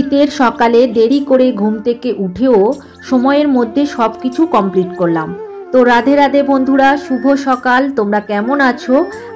শীতের সকালে দেরি করে ঘুম থেকে উঠেও সময়ের মধ্যে সবকিছু কমপ্লিট করলাম। তো রাধে রাধে বন্ধুরা, শুভ সকাল। তোমরা কেমন আছো?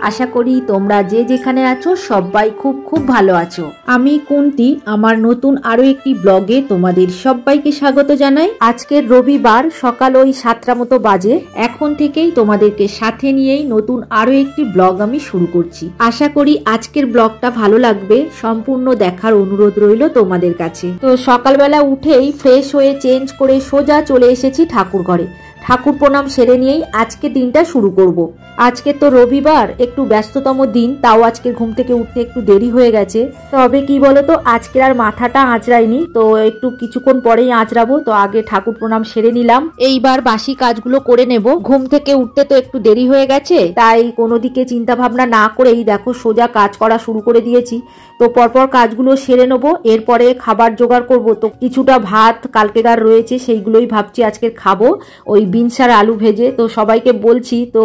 আশা করি তোমরা যে যেখানে আছো সবাই খুব খুব ভালো আছো। আমি কুন্তি, আমার নতুন আরো একটি ব্লগে তোমাদের সবাইকে স্বাগত জানাই। আজকের রবিবার সকাল ওই 7টা মতো বাজে। এখন থেকেই তোমাদেরকে সাথে নিয়েই নতুন আরো একটি ব্লগ আমি শুরু করছি। আশা করি আজকের ব্লগটা ভালো লাগবে। সম্পূর্ণ দেখার অনুরোধ রইল তোমাদের কাছে। তো সকালবেলা উঠেই ফ্রেশ হয়ে চেঞ্জ করে সোজা চলে এসেছি ঠাকুর ঘরে। ঠাকুর প্রণাম সেরে নিয়েই আজকে দিনটা শুরু করব। আজকে তো রবিবার, একটু ব্যস্ততম দিন, তাও আজকে ঘুম থেকে উঠতে একটু দেরি হয়ে গেছে। তবে কি বলতো, আজকের আর মাথাটা আঁচড়াইনি, তো একটু কিছুক্ষণ পরেই আঁচড়াবো। তো আগে ঠাকুর প্রণাম সেরে নিলাম, এইবার বাসি কাজগুলো করে নেব। ঘুম থেকে উঠতে তো একটু দেরি হয়ে গেছে, তাই কোনো দিকে চিন্তা ভাবনা না করেই দেখো সোজা কাজ করা শুরু করে দিয়েছি। তো পরপর কাজগুলো সেরে নেবো, এরপরে খাবার জোগাড় করব। তো কিছুটা ভাত কালকেকার রয়েছে, সেইগুলোই ভাবছি আজকে খাবো, ওই বিনস আর আলু ভেজে। তো সবাইকে বলছি, তো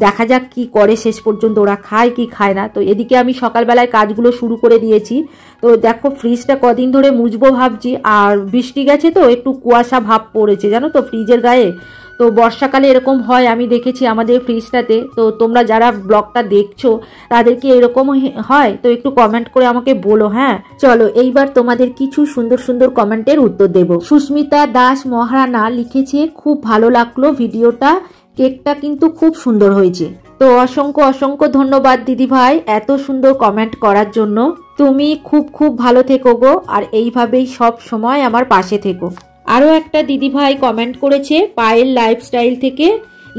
দেখা যাক কি করে শেষ পর্যন্ত, ওরা খায় কি খায় না। তো এদিকে আমি সকালবেলায় কাজগুলো শুরু করে দিয়েছি। তো দেখো ফ্রিজটা কদিন ধরে মুছবো ভাবছি, আর বৃষ্টি গেছে তো একটু কুয়াশা ভাব পড়েছে জানো তো ফ্রিজের গায়ে। তো বর্ষাকালে এরকম হয়, আমি দেখেছি আমাদের ফ্রিজটাতে। তো তোমরা যারা ব্লগটা দেখছো তাদের কি এরকম হয়? তো একটু কমেন্ট করে আমাকে বলো। হ্যাঁ চলো, এইবার তোমাদের কিছু সুন্দর সুন্দর কমেন্টের উত্তর দেব। সুস্মিতা দাস মহারানা লিখেছে, খুব ভালো লাগলো ভিডিওটা, কেকটা কিন্তু খুব সুন্দর হয়েছে। তো অসংখ্য অসংখ্য ধন্যবাদ দিদি ভাই এত সুন্দর কমেন্ট করার জন্য। তুমি খুব খুব ভালো থেকো গো, আর এইভাবেই সব সময় আমার পাশে থেকো। আরও একটা দিদি ভাই কমেন্ট করেছে, পায়েল লাইফস্টাইল থেকে,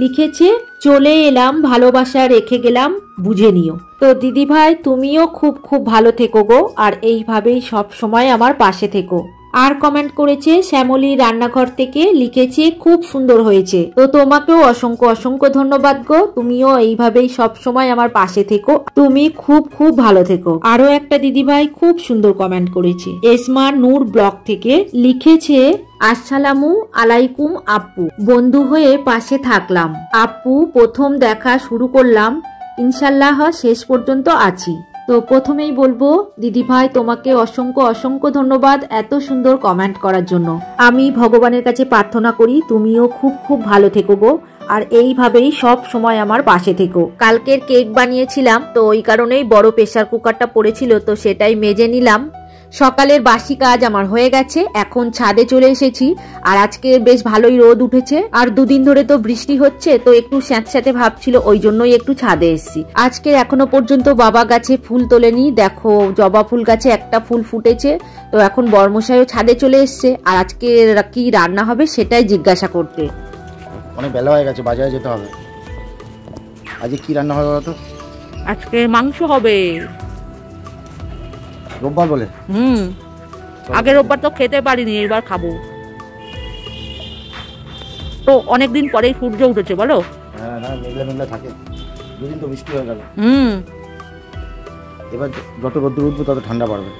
লিখেছে, চলে এলাম, ভালোবাসা রেখে গেলাম, বুঝে নিও। তো দিদি ভাই তুমিও খুব খুব ভালো থেকো গো, আর এইভাবেই সব সময় আমার পাশে থেকো। আর কমেন্ট করেছে শ্যামলী রান্নাঘর থেকে, লিখেছে, খুব সুন্দর হয়েছে। তো তোমাকেও অসংখ্য অসংখ্য ধন্যবাদ গো, তুমিও এইভাবেই সব সময় আমার পাশে থেকো, তুমি খুব খুব ভালো থেকো। আরো একটা দিদিভাই খুব সুন্দর কমেন্ট করেছে, এসমা নূর ব্লগ থেকে, লিখেছে, আসসালামু আলাইকুম আপু, বন্ধু হয়ে পাশে থাকলাম আপু, প্রথম দেখা শুরু করলাম, ইনশাল্লাহ শেষ পর্যন্ত আছি। তো প্রথমেই বলবো দিদিভাই তোমাকে অসংখ্য অসংখ্য ধন্যবাদ এত সুন্দর কমেন্ট করার জন্য। আমি ভগবানের কাছে প্রার্থনা করি তুমিও খুব খুব ভালো থেকো গো, আর এইভাবেই সব সময় আমার পাশে থেকো। কালকের কেক বানিয়েছিলাম, তো ওই কারণেই বড় প্রেসার কুকারটা পড়েছিল, তো সেটাই মেজে নিলাম। সকালের বাসি কাজ আমার হয়ে গেছে, এখন ছাদে চলে এসেছি। আর আজকে বেশ ভালোই রোদ উঠেছে, আর দুদিন ধরে তো বৃষ্টি হচ্ছে, তো একটু স্যাঁতস্যাঁতে ভাবছিল, ওই জন্যই একটু ছাদে এসেছি। আজকে এখনো পর্যন্ত বাবা গাছে ফুল তোলেনি, দেখো জবা ফুল গাছে একটা ফুল ফুটেছে। তো এখন বর্মশাইও ছাদে চলে এসছে, আর আজকে কি রান্না হবে সেটাই জিজ্ঞাসা করতে। অনেক বেলা হয়ে গেছে, বাজারে যেতে হবে। আজকে কি রান্না হবে বলো তো? আজকে মাংস হবে। রোববার বলে? আগের রোববার তো খেতে পারিনি, এবার খাবো। তো অনেকদিন পরেই সূর্য উঠেছে বলো। হ্যাঁ না, মেঘলা মেঘলা থাকে, দুদিন তো বৃষ্টি হয়ে গেল। এবার যত রোদ্দুর উঠবে তত ঠান্ডা পড়বে।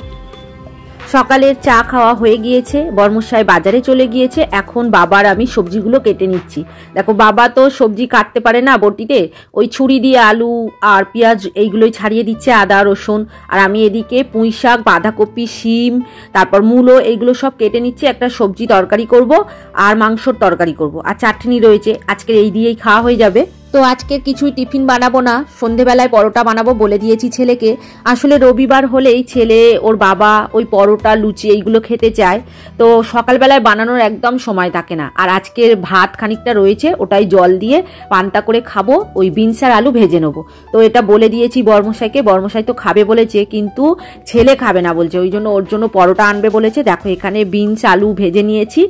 সকালের চা খাওয়া হয়ে গিয়েছে, বর্মশাই বাজারে চলে গিয়েছে, এখন বাবার আমি সবজিগুলো কেটে নিচ্ছি। দেখো বাবা তো সবজি কাটতে পারে না বটিতে, ওই ছুরি দিয়ে আলু আর পেঁয়াজ এইগুলোই ছাড়িয়ে দিচ্ছে, আদা রসুন। আর আমি এদিকে পুঁই শাক, বাঁধাকপি, শিম, তারপর মূলো, এইগুলো সব কেটে নিচ্ছি। একটা সবজি তরকারি করব, আর মাংসর তরকারি করব, আর চাটনি রয়েছে, আজকের এই দিয়েই খাওয়া হয়ে যাবে। তো আজকের কিছুই টিফিন বানাবো না, সন্ধেবেলায় পরোটা বানাবো বলে দিয়েছি ছেলেকে। আসলে রবিবার হলেই ছেলে ওর বাবা ওই পরোটা লুচি এইগুলো খেতে চায়, তো সকালবেলায় বানানোর একদম সময় থাকে না। আর আজকের ভাত খানিকটা রয়েছে, ওটাই জল দিয়ে পান্তা করে খাবো, ওই বিনস আর আলু ভেজে নেবো। তো এটা বলে দিয়েছি বর্মশাইকে, বর্মশাই তো খাবে বলেছে, কিন্তু ছেলে খাবে না বলছে, ওই জন্য ওর জন্য পরোটা আনবে বলেছে। দেখো এখানে বিনস আলু ভেজে নিয়েছি,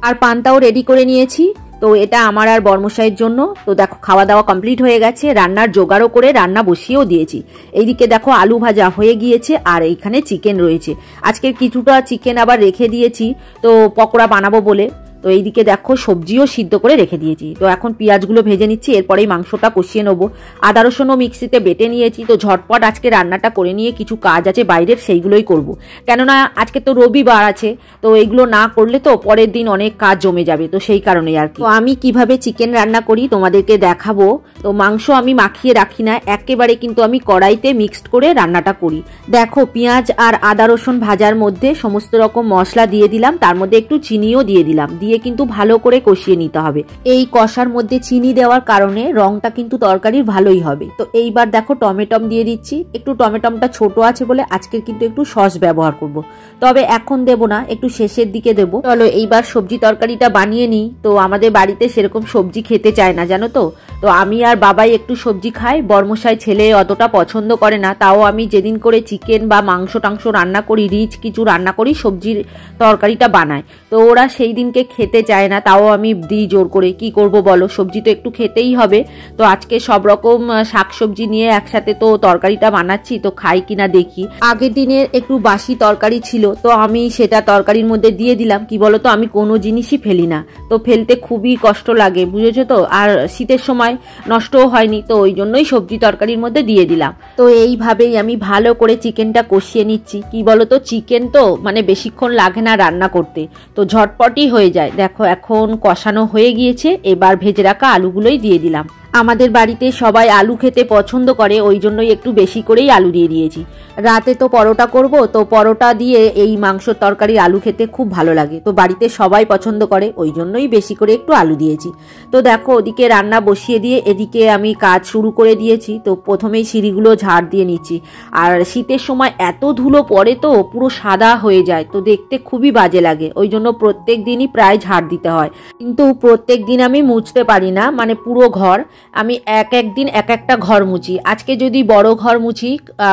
আর পান্তাও রেডি করে নিয়েছি। তো এটা আমার আর বর্মশাইয়ের জন্য। তো দেখো খাওয়া দাওয়া কমপ্লিট হয়ে গেছে, রান্নার জোগাড়ও করে রান্না বসিয়েও দিয়েছি। এইদিকে দেখো আলু ভাজা হয়ে গিয়েছে, আর এইখানে চিকেন রয়েছে। আজকের কিছুটা চিকেন আবার রেখে দিয়েছি, তো পকোড়া বানাবো বলে। তো তো এইদিকে দেখো সবজিও সিদ্ধ করে রেখে দিয়েছি। তো এখন পেঁয়াজগুলো ভেজে নিচ্ছি, এরপরেই মাংসটা কষিয়ে নেবো। আদা রসুনও মিক্সিতে বেটে নিয়েছি। তো ঝটপট আজকে রান্নাটা করে নিয়ে কিছু কাজ আছে বাইরের, সেইগুলোই করব। কেননা আজকে তো রবিবার আছে, তো এইগুলো না করলে তো পরের দিন অনেক কাজ জমে যাবে, তো সেই কারণেই আর কি। তো আমি কিভাবে চিকেন রান্না করি তোমাদেরকে দেখাবো। তো মাংস আমি মাখিয়ে রাখি না, একেবারে কিন্তু আমি কড়াইতে মিক্সড করে রান্নাটা করি। দেখো পেঁয়াজ আর আদা রসুন ভাজার মধ্যে সমস্ত রকম মশলা দিয়ে দিলাম, তার মধ্যে একটু চিনিও দিয়ে দিলাম, দিয়ে কিন্তু ভালো করে কষিয়ে নিতে হবে। এই কষার মধ্যে চিনি দেওয়ার কারণে রংটা কিন্তু তরকারির ভালোই হবে। তো এইবার দেখো টমেটম দিয়ে দিচ্ছি, একটু টমেটমটা ছোট আছে বলে আজকের কিন্তু একটু সস ব্যবহার করব, তবে এখন দেব না, একটু শেষের দিকে দেব। চলো এইবার সবজি তরকারিটা বানিয়ে নিই। তো আমাদের বাড়িতে সেরকম সবজি খেতে চায় না জানো তো, তো আমি আর বাবাই একটু সবজি খাই, বর্মশাই ছেলে অতটা পছন্দ করে না। তাও আমি যেদিন করে চিকেন বা মাংস টাংস রান্না করি, রিচ কিছু রান্না করি, সবজির তরকারিটা বানাই, তো ওরা সেই দিনকে খেতে চায় না, তাও আমি দিই জোর করে। কি করব বলো, সবজি তো একটু খেতেই হবে। তো আজকে সব রকম শাকসবজি নিয়ে একসাথে তো তরকারিটা বানাচ্ছি, তো খাই কিনা দেখি। আগের দিনের একটু বাসি তরকারি ছিল, তো আমি সেটা তরকারির মধ্যে দিয়ে দিলাম। কি বলো তো, আমি কোনো জিনিসই ফেলি না, তো ফেলতে খুবই কষ্ট লাগে, বুঝেছো তো। আর শীতের সময় নষ্টও হয়নি, তো ওই জন্যই সবজি তরকারির মধ্যে দিয়ে দিলাম। তো এইভাবেই আমি ভালো করে চিকেনটা কষিয়ে নিচ্ছি। কি বলো তো, চিকেন তো মানে বেশিক্ষণ লাগে না রান্না করতে, তো ঝটপটই হয়ে যায়। দেখো এখন কষানো হয়ে গিয়েছে, এবার ভেজে রাখা আলুগুলোই দিয়ে দিলাম। আমাদের বাড়িতে সবাই আলু খেতে পছন্দ করে, ওই জন্যই একটু বেশি করেই আলু দিয়ে দিয়েছি। রাতে তো পরোটা করব, তো পরোটা দিয়ে এই মাংসর তরকারি আলু খেতে খুব ভালো লাগে, তো বাড়িতে সবাই পছন্দ করে, ওই জন্যই বেশি করে একটু আলু দিয়েছি। তো দেখো ওদিকে রান্না বসিয়ে দিয়ে এদিকে আমি কাজ শুরু করে দিয়েছি। তো প্রথমেই সিঁড়িগুলো ঝাড় দিয়ে নিচ্ছি। আর শীতের সময় এত ধুলো পড়ে তো পুরো সাদা হয়ে যায়, তো দেখতে খুবই বাজে লাগে, ওই জন্য প্রত্যেক দিনই প্রায় ঝাড় দিতে হয়। কিন্তু প্রত্যেক দিন আমি মুছতে পারি না, মানে পুরো ঘর আমি একদিন এক একটা ঘর মুছি। আজকে যদি বড় ঘর মুছি,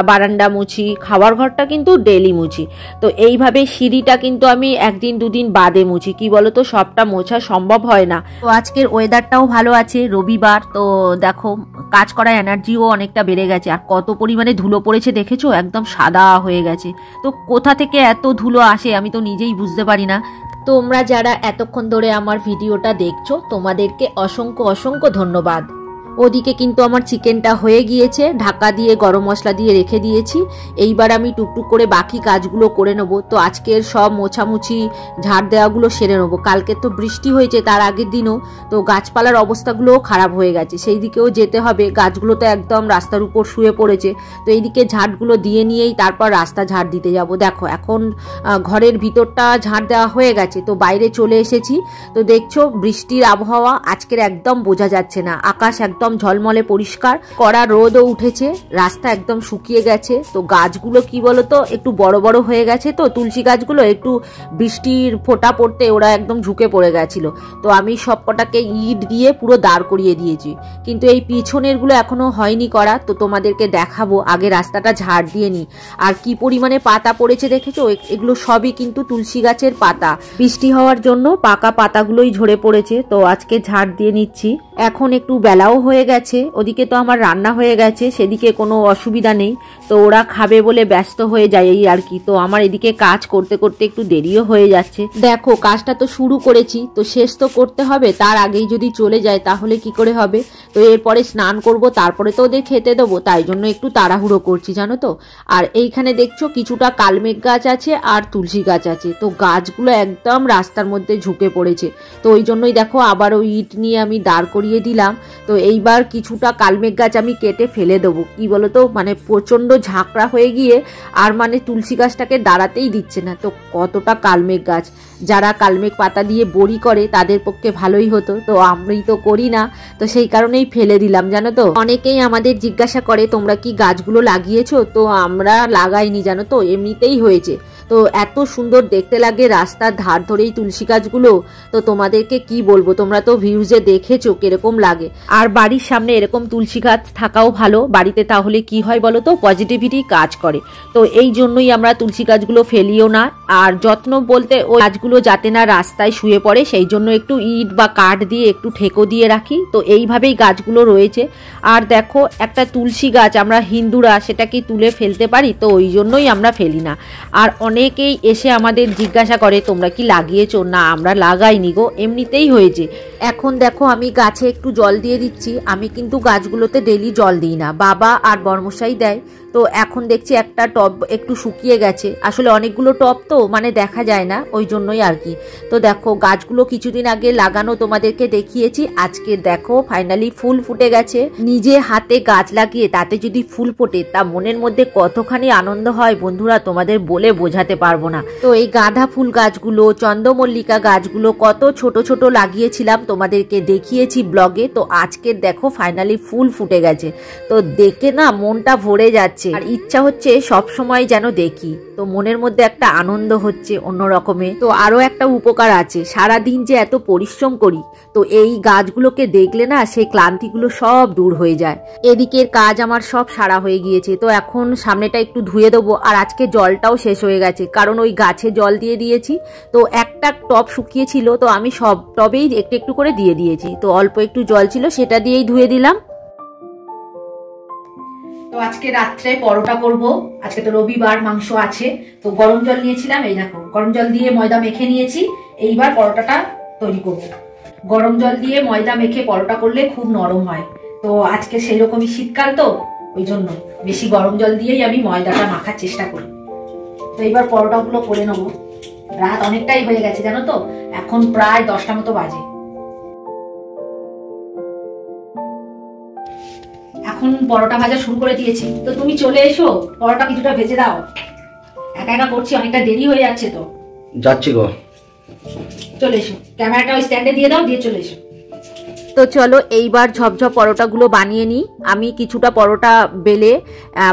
বারান্দা মুছি, খাওয়ার ঘরটা কিন্তু ডেলি মুছি। তো এইভাবে সিঁড়িটা কিন্তু আমি একদিন দুদিন বাদে মুছি। কি বলতো, সবটা মোছা সম্ভব হয় না। তো আজকের ওয়েদারটাও ভালো আছে, রবিবার, তো দেখো কাজ করার এনার্জিও অনেকটা বেড়ে গেছে। আর কত পরিমাণে ধুলো পড়েছে দেখেছো, একদম সাদা হয়ে গেছে। তো কোথা থেকে এত ধুলো আসে আমি তো নিজেই বুঝতে পারি না। তোমরা যারা এতক্ষণ ধরে আমার ভিডিওটা দেখছো, তোমাদেরকে অসংখ্য অসংখ্য ধন্যবাদ। ওদিকে কিন্তু আমার চিকেনটা হয়ে গিয়েছে, ঢাকা দিয়ে গরম মশলা দিয়ে রেখে দিয়েছি। এইবার আমি টুকটুক করে বাকি কাজগুলো করে নেবো। তো আজকের সব মোছামুছি ঝাড় দেওয়াগুলো সেরে নেবো। কালকে তো বৃষ্টি হয়েছে, তার আগের দিনও তো গাছপালার অবস্থাগুলোও খারাপ হয়ে গেছে, সেই দিকেও যেতে হবে। গাছগুলো তো একদম রাস্তার উপর শুয়ে পড়েছে, তো এইদিকে ঝাড়গুলো দিয়ে নিয়েই তারপর রাস্তা ঝাড় দিতে যাব। দেখো এখন ঘরের ভিতরটা ঝাড় দেওয়া হয়ে গেছে, তো বাইরে চলে এসেছি। তো দেখছো বৃষ্টির আবহাওয়া আজকের একদম বোঝা যাচ্ছে না, আকাশ একদম ঝলমলে পরিষ্কার, কড়া রোদও উঠেছে, রাস্তা একদম শুকিয়ে গেছে। তো গাছগুলো কি বলতো একটু বড় বড় হয়ে গেছে, তো তুলসী গাছগুলো একটু বৃষ্টির ফোঁটা পড়তে ওরা একদম ঝুঁকে পড়ে গেছিল। তো আমি সব কটাকে ইট দিয়ে পুরো দাঁড় করিয়ে দিয়েছি, কিন্তু এই পিছনের গুলো এখনো হয়নি করা। তো তোমাদেরকে দেখাবো, আগে রাস্তাটা ঝাড় দিয়ে নি। আর কি পরিমাণে পাতা পড়েছে দেখেছো, এগুলো সবই কিন্তু তুলসী গাছের পাতা, বৃষ্টি হওয়ার জন্য পাকা পাতাগুলোই ঝরে পড়েছে। তো আজকে ঝাড় দিয়ে নিচ্ছি। এখন একটু বেলাও হয়ে গেছে, ওদিকে তো আমার রান্না হয়ে গেছে, সেদিকে কোনো অসুবিধা নেই। তো ওরা খাবে বলে ব্যস্ত হয়ে যায় এই আর কি। তো আমার এদিকে কাজ করতে করতে একটু দেরিও হয়ে যাচ্ছে। দেখো কাজটা তো শুরু করেছি, তো শেষ তো করতে হবে, তার আগেই যদি চলে যায় তাহলে কি করে হবে। তো এরপরে স্নান করব, তারপরে তো ওদের খেতে দেবো, তাই জন্য একটু তাড়াহুড়ো করছি জানো তো। আর এইখানে দেখছো কিছুটা কালমেঘ গাছ আছে আর তুলসী গাছ আছে, তো গাছগুলো একদম রাস্তার মধ্যে ঝুঁকে পড়েছে। তো ওই জন্যই দেখো আবার ওই ইট নিয়ে আমি দাঁড় করিয়ে দিলাম। তো এইবার কিছুটা কালমেঘ গাছ আমি কেটে ফেলে দেবো। কি বলতো, মানে প্রচন্ড ঝাঁকড়া হয়ে গিয়ে আর মানে তুলসী গাছটাকে দাঁড়াতেই দিচ্ছে না। তো কতটা কালমেঘ গাছ, যারা কালমেঘ পাতা দিয়ে বড়ি করে তাদের পক্ষে ভালোই হতো, তো আমি তো করি না, তো সেই কারণেই ফেলে দিলাম জানো তো। অনেকেই আমাদের জিজ্ঞাসা করে তোমরা কি গাছগুলো লাগিয়েছো, তো আমরা লাগাইনি জানো তো, এমনিতেই হয়েছে। তো এত সুন্দর দেখতে লাগে রাস্তার ধার ধরেই তুলসী গাছগুলো, তো তোমাদেরকে কি বলবো, তোমরা তো ভিউজে দেখেছো কিরকম লাগে। আর বাড়ির সামনে এরকম তুলসী গাছ থাকাও ভালো বাড়িতে, তাহলে কি হয় বলো তো, পজিটিভিটি কাজ করে। তো এই জন্যই আমরা তুলসী গাছগুলো ফেলিও না। আর যত্ন বলতে ওই গাছগুলো গাছগুলো যাতে না রাস্তায় শুয়ে পড়ে সেই জন্য একটু ইট বা কাঠ দিয়ে একটু ঠেকো দিয়ে রাখি। তো এইভাবেই গাছগুলো রয়েছে। আর দেখো একটা তুলসী গাছ আমরা হিন্দুরা সেটাকে তুলে ফেলতে পারি, তো ওই জন্যই আমরা ফেলি না। আর অনেকেই এসে আমাদের জিজ্ঞাসা করে তোমরা কি লাগিয়েছো? না, আমরা লাগাইনি গো, এমনিতেই হয়েছে। এখন দেখো আমি গাছে একটু জল দিয়ে দিচ্ছি। আমি কিন্তু গাছগুলোতে ডেলি জল দিই না, বাবা আর বর্মশাই দেয়। তো এখন দেখছি একটা টব একটু শুকিয়ে গেছে, আসলে অনেকগুলো টব তো মানে দেখা যায় না, ওই জন্যই আর কি। তো দেখো গাছগুলো কিছুদিন আগে লাগানো তোমাদেরকে দেখিয়েছি, আজকে দেখো ফাইনালি ফুল ফুটে গেছে। নিজে হাতে গাছ লাগিয়ে তাতে যদি ফুল ফোটে তা মনের মধ্যে কতখানি আনন্দ হয় বন্ধুরা, তোমাদের বলে বোঝাতে পারবো না। তো এই গাঁদা ফুল গাছগুলো, চন্দ্রমল্লিকা গাছগুলো কত ছোট ছোট লাগিয়েছিলাম তোমাদেরকে দেখিয়েছি ব্লগে। তো আজকে দেখো ফাইনালি ফুল ফুটে গেছে, তো দেখে না মনটা ভরে যাচ্ছে আর ইচ্ছা হচ্ছে সব সময় যেন দেখি। তো মনের মধ্যে একটা আনন্দ হচ্ছে অন্য রকমের। তো আরো একটা উপকার আছে, সারাদিন যে এত পরিশ্রম করি, তো এই গাছগুলোকে দেখলে না সেই ক্লান্তিগুলো সব দূর হয়ে যায়। এদিকের কাজ আমার সব সারা হয়ে গিয়েছে, তো এখন সামনেটা একটু ধুয়ে দেবো। আর আজকে জলটাও শেষ হয়ে গেছে, কারণ ওই গাছে জল দিয়ে দিয়েছি। তো একটা টব শুকিয়েছিল, তো আমি সব টবেই একটু একটু করে দিয়ে দিয়েছি। তো অল্প একটু জল ছিল সেটা দিয়েই ধুয়ে দিলাম। তো আজকে রাত্রে পরোটা করব, আজকে তো রবিবার, মাংস আছে। তো গরম জল নিয়েছিলাম, এই দেখো গরম জল দিয়ে ময়দা মেখে নিয়েছি। এইবার পরোটাটা তৈরি করব। গরম জল দিয়ে ময়দা মেখে পরোটা করলে খুব নরম হয়। তো আজকে সেই রকমই শীতকাল, তো ওই জন্য বেশি গরম জল দিয়েই আমি ময়দাটা মাখার চেষ্টা করি। তো এইবার পরোটাগুলো করে নেবো। রাত অনেকটাই হয়ে গেছে জানো তো, এখন প্রায় 10টা মতো বাজে। এখন পরোটা ভাজা শুরু করে দিয়েছি। তো তুমি চলে এসো, পরোটা কিছুটা ভেজে দাও। একা একা করছি, অনেকটা দেরি হয়ে যাচ্ছে। তো যাচ্ছি গো। চলে এসো, ক্যামেরাটা ওই স্ট্যান্ডে দিয়ে দাও, দিয়ে চলে এসো। তো চলো এইবার ঝপঝপ পরোটাগুলো বানিয়ে নিই। আমি কিছুটা পরোটা বেলে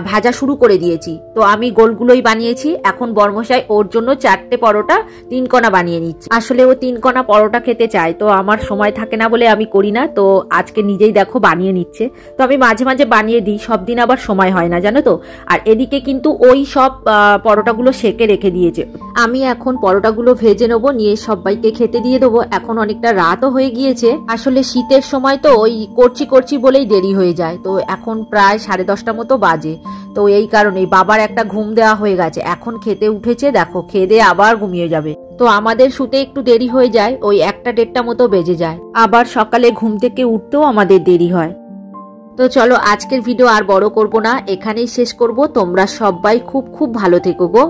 ভাজা শুরু করে দিয়েছি। তো আমি গোলগুলোই বানিয়েছি। এখন বর্মশাই ওর জন্য 4টে পরোটা 3 কণা বানিয়ে নিচ্ছি। আসলে ও 3 কণা পরোটা খেতে চায়, তো আমার সময় থাকে না বলে আমি করি না। তো আজকে নিজেই দেখো বানিয়ে নিচ্ছে। তো আমি মাঝে মাঝে বানিয়ে দিই, সব দিন আবার সময় হয় না জানো তো। আর এদিকে কিন্তু ওই সব পরোটাগুলো সেকে রেখে দিয়েছে। আমি এখন পরোটাগুলো ভেজে নেবো, নিয়ে সবাইকে খেতে দিয়ে দেবো। এখন অনেকটা রাতও হয়ে গিয়েছে, আসলে শীতের সময় তো ওই করছি বলেই দেরি হয়ে যায়। তো এখন প্রায় 10:30 মতো বাজে। তো এই কারণেই বাবার একটা ঘুম দেওয়া হয়ে গেছে, এখন খেতে উঠেছে, দেখো খেয়ে দিয়ে আবার ঘুমিয়ে যাবে। তো আমাদের শুতে একটু দেরি হয়ে যায়, ওই 1টা-1:30 মতো বেজে যায়। আবার সকালে ঘুম থেকে উঠতেও আমাদের দেরি হয়। তো চলো আজকের ভিডিও আর বড় করব না, এখানেই শেষ করব। তোমরা সবাই খুব খুব ভালো থেকো গো।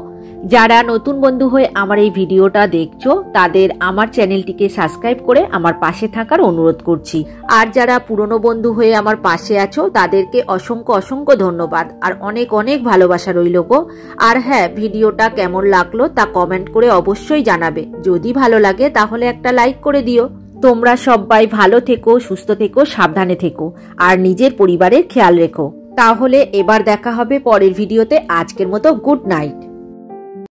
যারা নতুন বন্ধু হয়ে আমার এই ভিডিওটা দেখছো তাদের আমার চ্যানেলটিকে সাবস্ক্রাইব করে আমার পাশে থাকার অনুরোধ করছি। আর যারা পুরনো বন্ধু হয়ে আমার পাশে আছো তাদেরকে অসংখ্য অসংখ্য ধন্যবাদ আর অনেক অনেক ভালোবাসা রইল গো। আর হ্যাঁ, ভিডিওটা কেমন লাগলো তা কমেন্ট করে অবশ্যই জানাবে। যদি ভালো লাগে তাহলে একটা লাইক করে দিও। তোমরা সবাই ভালো থেকো, সুস্থ থেকো, সাবধানে থেকো আর নিজের পরিবারের খেয়াল রেখো। তাহলে এবার দেখা হবে পরের ভিডিওতে। আজকের মতো গুড নাইট।